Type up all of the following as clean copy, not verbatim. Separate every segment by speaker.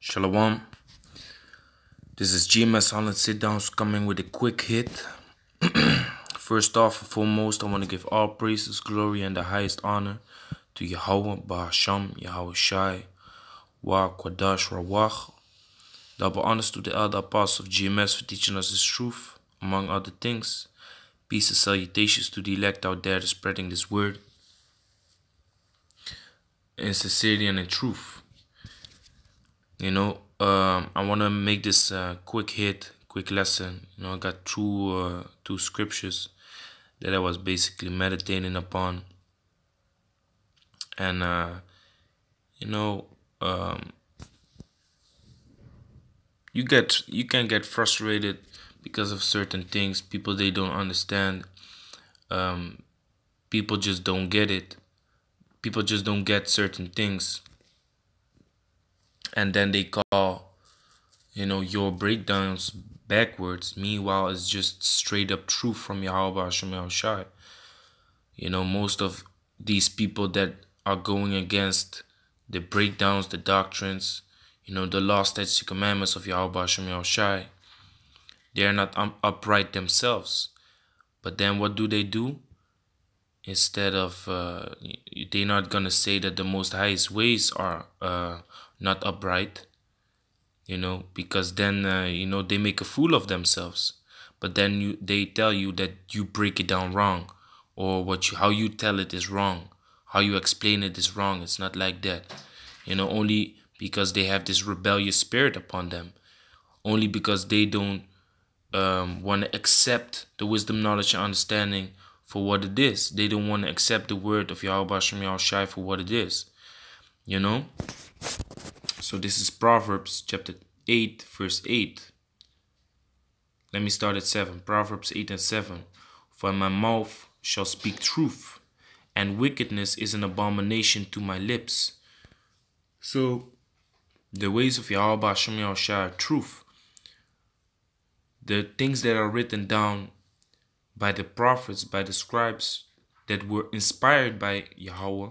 Speaker 1: Shalom. This is GMS Holland Sit Downs coming with a quick hit. First off and foremost, I want to give all praises, glory, and the highest honor to Yahweh, Bahasham, Yahweh Shai, Wa Kwadash Rawach. Double honors to the elder apostles of GMS for teaching us this truth, among other things. Peace and salutations to the elect out there spreading this word in sincerity and in truth. I want to make this quick hit, quick lesson. I got two scriptures that I was basically meditating upon. And, you can get frustrated because of certain things. People, they don't understand. People just don't get it. People just don't get certain things. And then they call, your breakdowns backwards. Meanwhile, it's just straight up truth from Yahweh Hashem Shai. Most of these people that are going against the breakdowns, the doctrines, the law, statutes, and commandments of Yahweh Hashem Shai, they are not upright themselves. But then what do? Instead of, they're not going to say that the Most High's ways are not upright, because then, they make a fool of themselves. But then they tell you that you break it down wrong, or how you tell it is wrong, how you explain it is wrong. It's not like that, only because they have this rebellious spirit upon them, only because they don't want to accept the wisdom, knowledge, and understanding for what it is. They don't want to accept the word of Yahweh Hashem Shai for what it is, So this is Proverbs chapter 8, verse 8. Let me start at 7. Proverbs 8 and 7. For my mouth shall speak truth, and wickedness is an abomination to my lips. So the ways of Yahweh Hashem Shai are truth. The things that are written down by the prophets, by the scribes that were inspired by Yahweh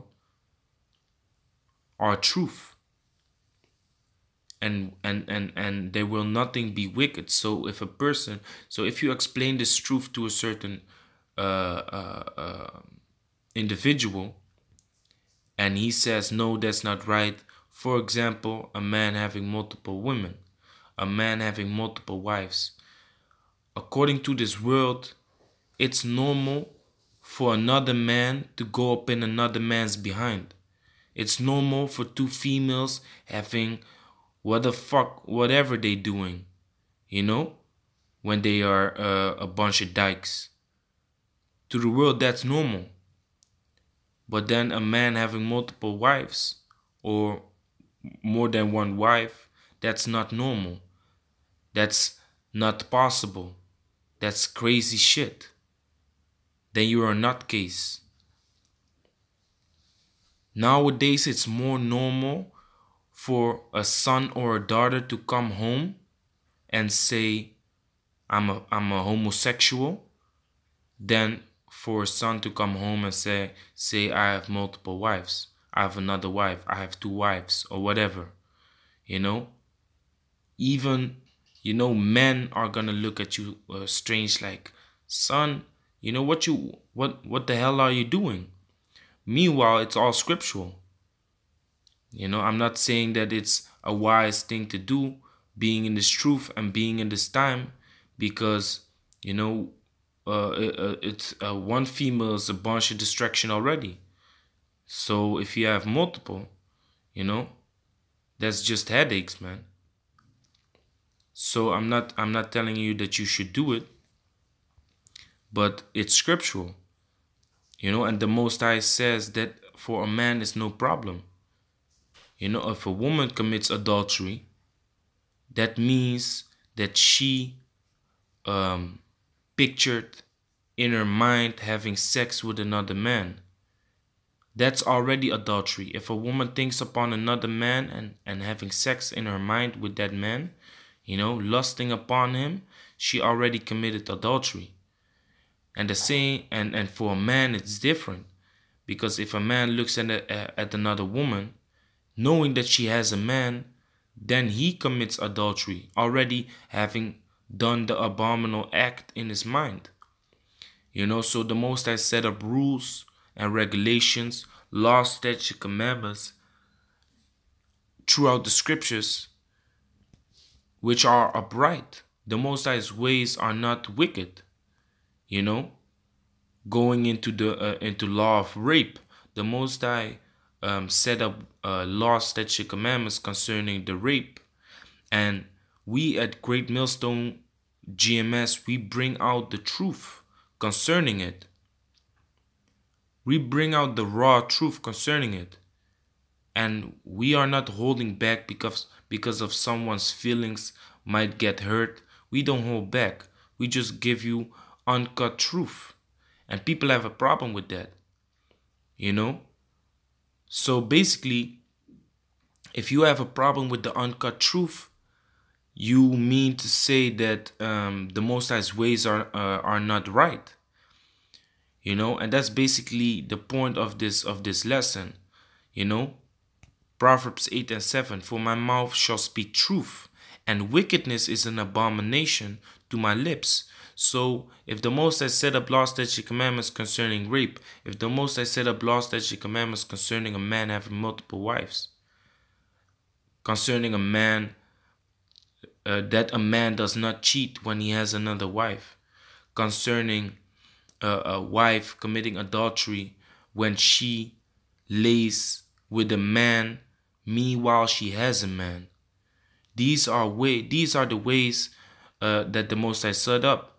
Speaker 1: are truth. And there will nothing be wicked. So if you explain this truth to a certain individual, and he says, no, that's not right. For example, a man having multiple women, a man having multiple wives. According to this world, it's normal for another man to go up in another man's behind. It's normal for two females having whatever they doing, when they are a bunch of dykes. To the world, that's normal. But then a man having multiple wives or more than one wife, that's not normal. That's not possible. That's crazy shit. Then you are a nutcase. Nowadays, it's more normal for a son or a daughter to come home and say, I'm a homosexual, than for a son to come home and say I have multiple wives. I have another wife. I have two wives, or whatever. Even, men are gonna look at you strange, like, son, what the hell are you doing? Meanwhile, it's all scriptural. I'm not saying that it's a wise thing to do, being in this truth and being in this time, because, it's one female is a bunch of distraction already. So if you have multiple, that's just headaches, man. So I'm not telling you that you should do it, but it's scriptural, and the Most High says that for a man it's no problem. If a woman commits adultery, that means that she pictured in her mind having sex with another man. That's already adultery. If a woman thinks upon another man and having sex in her mind with that man, lusting upon him, she already committed adultery. And the same, and for a man, it's different. Because if a man looks at another woman, knowing that she has a man, then he commits adultery, already having done the abominable act in his mind. So the Most High set up rules and regulations, laws, statutes, commandments throughout the scriptures, which are upright. The Most High's ways are not wicked. You know, going into law of rape, the Most High set up laws, statutes, commandments concerning the rape, and we at Great Millstone GMS, we bring out the truth concerning it. We bring out the raw truth concerning it. And we are not holding back because of someone's feelings might get hurt. We don't hold back. We just give you uncut truth. And people have a problem with that. So basically, if you have a problem with the uncut truth, you mean to say that the Most High's ways are not right. And that's basically the point of this lesson. Proverbs 8 and 7, for my mouth shall speak truth, and wickedness is an abomination to my lips. So if the Most High set up laws, statutes, commandments concerning rape, if the Most High set up laws, statutes, commandments concerning a man having multiple wives, concerning a man, that a man does not cheat when he has another wife, concerning a wife committing adultery when she lays with a man meanwhile she has a man. These are the ways that the Most High set up.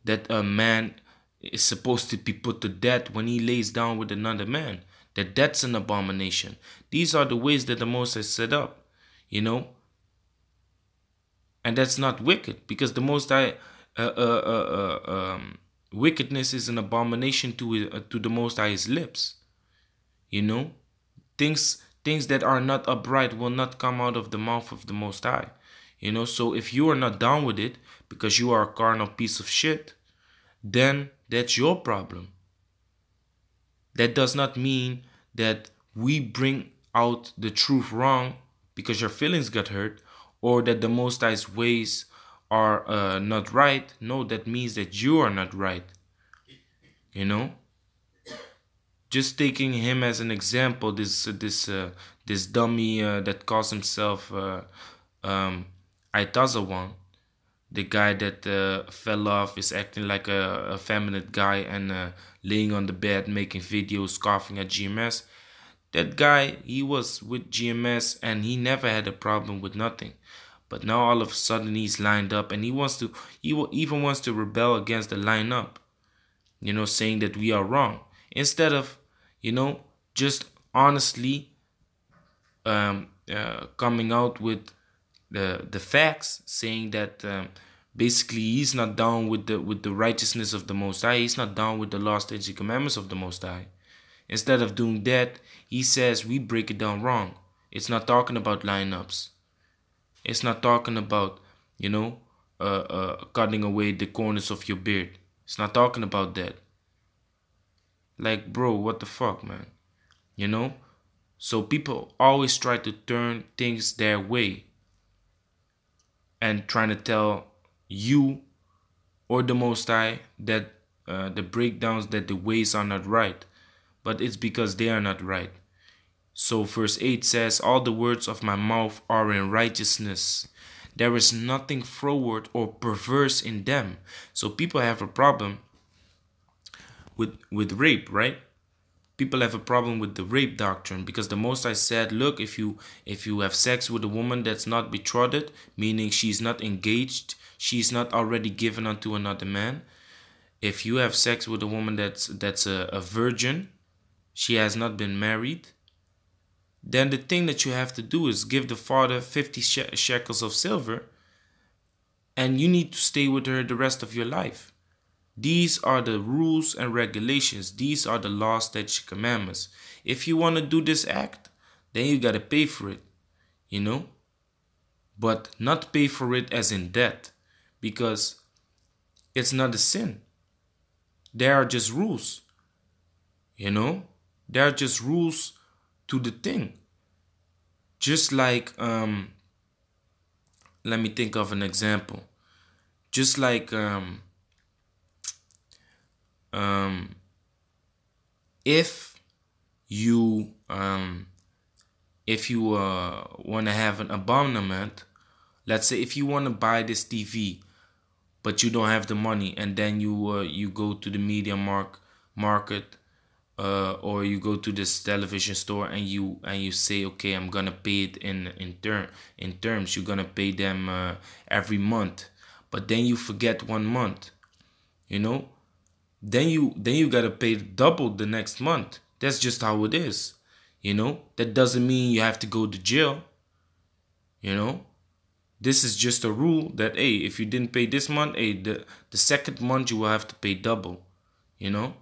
Speaker 1: That a man is supposed to be put to death when he lays down with another man. That's an abomination. These are the ways that the Most High set up. And that's not wicked, because the Most High, wickedness is an abomination to the Most High's lips. Things that are not upright will not come out of the mouth of the Most High. So if you are not down with it because you are a carnal piece of shit, then that's your problem. That does not mean that we bring out the truth wrong because your feelings got hurt, or that the Most High's ways are not right. No, that means that you are not right. Just taking him as an example, this dummy that calls himself Aitazawan, the guy that fell off, is acting like a feminine guy and laying on the bed making videos scoffing at GMS. That guy, he was with GMS and he never had a problem with nothing. But now all of a sudden he's lined up and he even wants to rebel against the lineup. Saying that we are wrong. Instead of, just honestly coming out with the facts, saying that basically he's not down with the righteousness of the Most High. He's not down with the law, statutes, and commandments of the Most High. Instead of doing that, he says we break it down wrong. It's not talking about lineups. It's not talking about, cutting away the corners of your beard. It's not talking about that. Like, bro, what the fuck, man? So people always try to turn things their way and trying to tell you or the Most High that the breakdowns, that the ways are not right. But it's because they are not right. So verse 8 says, all the words of my mouth are in righteousness. There is nothing froward or perverse in them. So people have a problem with rape, right? People have a problem with the rape doctrine because the Most High said, look, if you have sex with a woman that's not betrothed, meaning she's not engaged, she's not already given unto another man. If you have sex with a woman that's a virgin, she has not been married, then the thing that you have to do is give the father 50 shekels of silver, and you need to stay with her the rest of your life. These are the rules and regulations. These are the laws, statutes, commandments. If you want to do this act, then you got to pay for it, But not pay for it as in debt, because it's not a sin. There are just rules, There are just rules to the thing. Just like let me think of an example. Just like um if you want to have an abonnement, let's say if you want to buy this TV but you don't have the money, and then you go to the market, or you go to this television store, and you say, okay, I'm gonna pay it in terms. You're gonna pay them every month, but then you forget 1 month, you know. Then you gotta pay double the next month. That's just how it is, you know. That doesn't mean you have to go to jail, you know. This is just a rule that, hey, if you didn't pay this month, hey, the second month you will have to pay double, you know.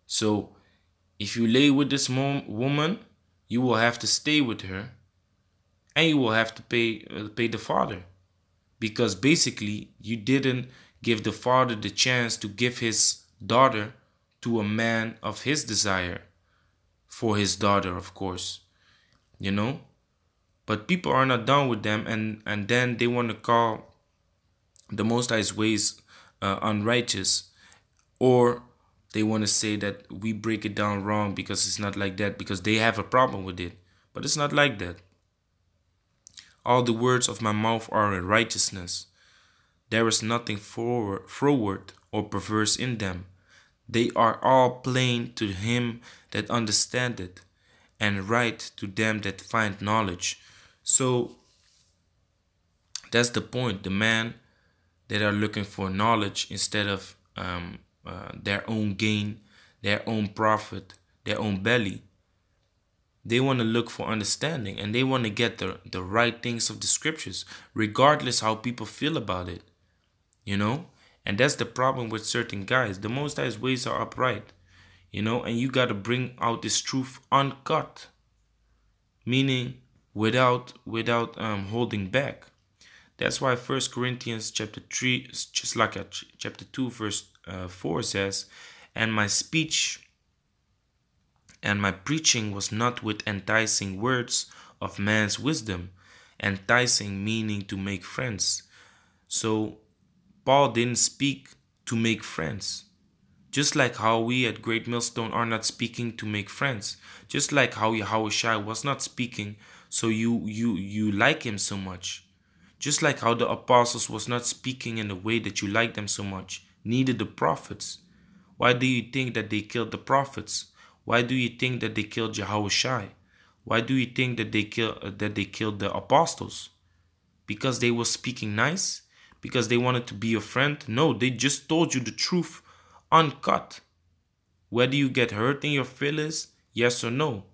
Speaker 1: So if you lay with this woman, you will have to stay with her, and you will have to pay the father, because basically you didn't give the father the chance to give his daughter to a man of his desire, for his daughter, of course, you know. But people are not done with them, and then they want to call the Most High's ways unrighteous, or they want to say that we break it down wrong because it's not like that, because they have a problem with it. But it's not like that. All the words of my mouth are in righteousness. There is nothing froward or perverse in them. They are all plain to him that understandeth, and right to them that find knowledge. So that's the point. The man that are looking for knowledge instead of their own gain, their own profit, their own belly. They want to look for understanding, and they want to get the right things of the scriptures, regardless how people feel about it, you know. And that's the problem with certain guys. The Most High's ways are upright, you know, and you got to bring out this truth uncut, meaning without holding back. That's why 1 Corinthians chapter 3, just like chapter 2, verse 4 says, and my speech and my preaching was not with enticing words of man's wisdom. Enticing meaning to make friends. So Paul didn't speak to make friends. Just like how we at Great Millstone are not speaking to make friends. Just like how Yahushua was not speaking so you like him so much. Just like how the apostles was not speaking in the way that you like them so much. Neither the prophets. Why do you think that they killed the prophets? Why do you think that they killed Yahushua? Why do you think that they killed the apostles? Because they were speaking nice? Because they wanted to be your friend? No, they just told you the truth, uncut. Whether you get hurt in your feelings, yes or no,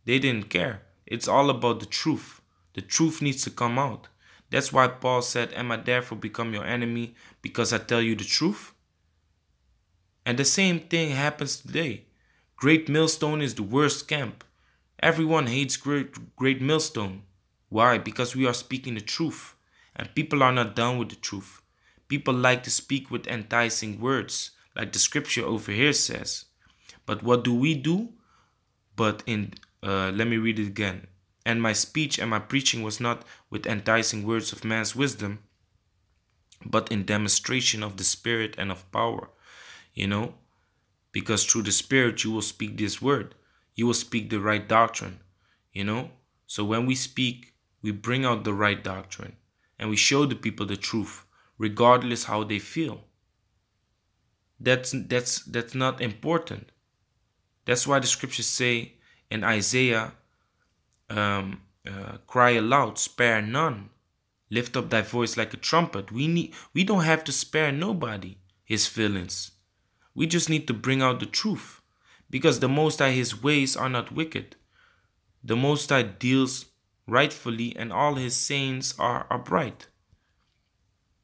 Speaker 1: they didn't care. It's all about the truth. The truth needs to come out. That's why Paul said, am I therefore become your enemy because I tell you the truth? And the same thing happens today. Great Millstone is the worst camp. Everyone hates Great Millstone. Why? Because we are speaking the truth. And people are not done with the truth. People like to speak with enticing words, like the scripture over here says. But what do we do? Let me read it again. And my speech and my preaching was not with enticing words of man's wisdom, but in demonstration of the Spirit and of power. You know, because through the Spirit you will speak this word. You will speak the right doctrine, you know. So when we speak, we bring out the right doctrine, and we show the people the truth, regardless how they feel. That's not important. That's why the scriptures say in Isaiah, cry aloud, spare none. Lift up thy voice like a trumpet. We don't have to spare nobody his feelings. We just need to bring out the truth, because the Most High, his ways are not wicked. The Most High deals rightfully, and all his sayings are upright.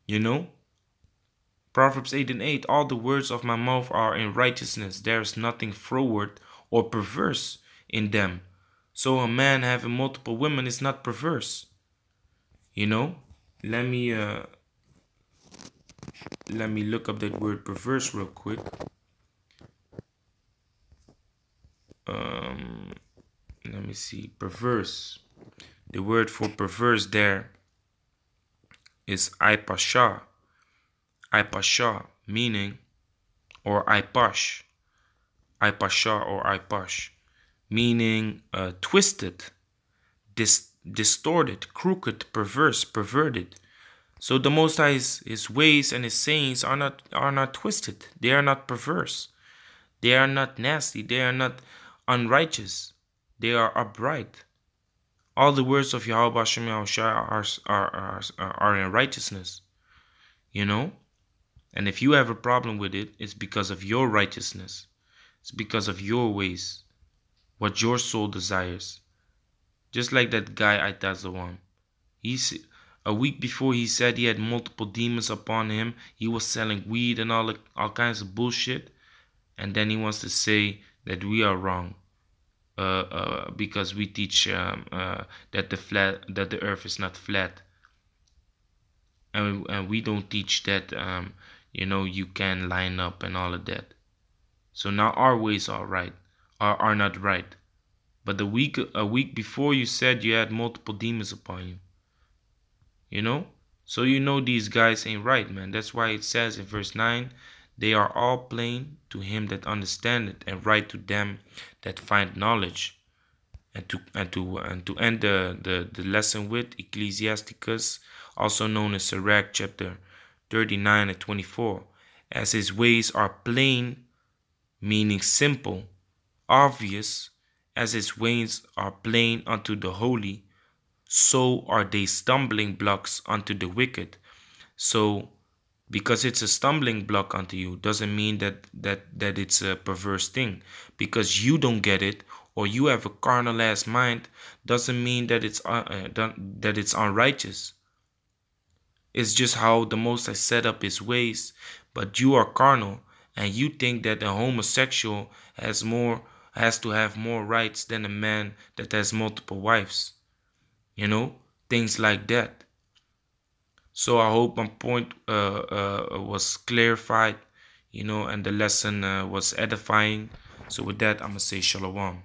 Speaker 1: You know? Proverbs 8:8, all the words of my mouth are in righteousness. There is nothing froward or perverse in them. So a man having multiple women is not perverse. You know? Let me look up that word perverse real quick. Let me see. Perverse. The word for perverse there is I pasha. I pasha meaning, or I pash. I pasha or I pash meaning twisted, distorted, crooked, perverse, perverted. So the Most High's his ways and his sayings are not twisted. They are not perverse. They are not nasty. They are not unrighteous. They are upright. All the words of Yahweh Hashem Yahushua are in righteousness, you know? And if you have a problem with it, it's because of your righteousness. It's because of your ways, what your soul desires. Just like that guy Aitazawan. He's a week before he said he had multiple demons upon him. He was selling weed and all kinds of bullshit. And then he wants to say that we are wrong. Because we teach that the earth is not flat, and we don't teach that you can line up and all of that. So now our ways are right, are not right. But a week before you said you had multiple demons upon you. So these guys ain't right, man. That's why it says in verse 9, they are all plain to him that understandeth, and right to them that find knowledge. And to end the lesson with Ecclesiasticus, also known as Sirach chapter 39 and 24, as his ways are plain, meaning simple, obvious, as his ways are plain unto the holy, so are they stumbling blocks unto the wicked. So because it's a stumbling block unto you doesn't mean that it's a perverse thing. Because you don't get it, or you have a carnal ass mind, doesn't mean that it's unrighteous. It's just how the Most High set up his ways. But you are carnal, and you think that a homosexual has to have more rights than a man that has multiple wives. Things like that. So I hope my point was clarified, and the lesson was edifying. So with that, I'm going to say shalom.